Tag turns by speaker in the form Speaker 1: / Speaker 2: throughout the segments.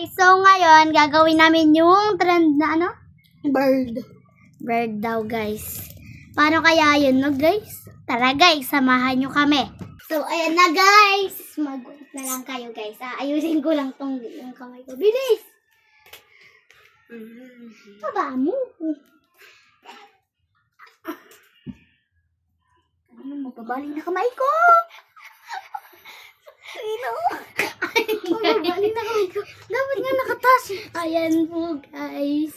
Speaker 1: guys, so ngayon gagawin namin yung trend na ano? Bird daw guys. Paano kaya yun no guys? Tara guys, samahan nyo kami. So ayan na guys. Mag-ulit na lang kayo guys. Ayusin ko lang tong yung kamay ko. Bilis! Baba mo. Ano mababaling na kamay ko? Mababaling na kamay ko. Dapat nga nakatas. Ayan po guys.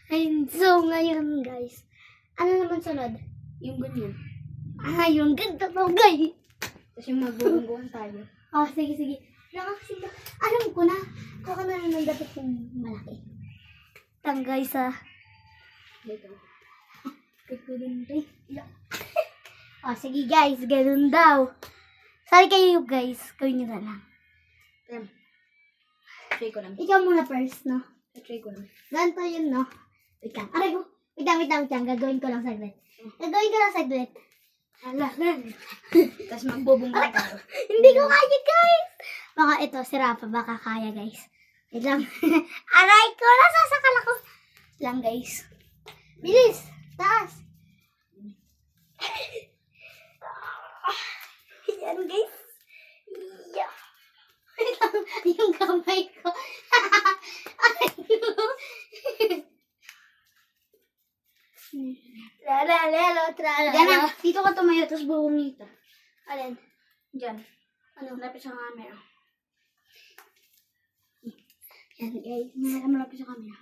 Speaker 1: Ayan, so ngayon guys. Ano naman sunod?
Speaker 2: Yung ganyan.
Speaker 1: Yung ganda to guys.
Speaker 2: Tapos yung magbubungguan tayo.
Speaker 1: Oh, sige, sige. Nakakasinta. Alam ko na. Kuha na lang ng dapat yung malaki. Tang guys
Speaker 2: Dito.
Speaker 1: Oh, sige guys. Ganun daw. Sorry kayo guys. Gawin nyo na lang.
Speaker 2: Try ko lang.
Speaker 1: Ikaw muna first, no?
Speaker 2: Try ko lang.
Speaker 1: Ganito yun, no? Wait lang. Aray ko. Wait lang. Gagawin ko lang saglit.
Speaker 2: Hala. Tapos magbubungguan tayo.
Speaker 1: Hindi ko kaya, guys. Baka ito, si Rafa, baka kaya, guys. Wait lang. Aray ko, nasasakal ako. Lang, guys. Bilis. Taas. Yan, guys. Yeah. Wait lang. Yung kamay ko. Tralala.
Speaker 2: Diyan na. Dito ka tumayo, tapos bubungita.
Speaker 1: Alin?
Speaker 2: Diyan.
Speaker 1: Ano?
Speaker 2: Malapit sa camera.
Speaker 1: Yan, guys.
Speaker 2: Malapit sa camera.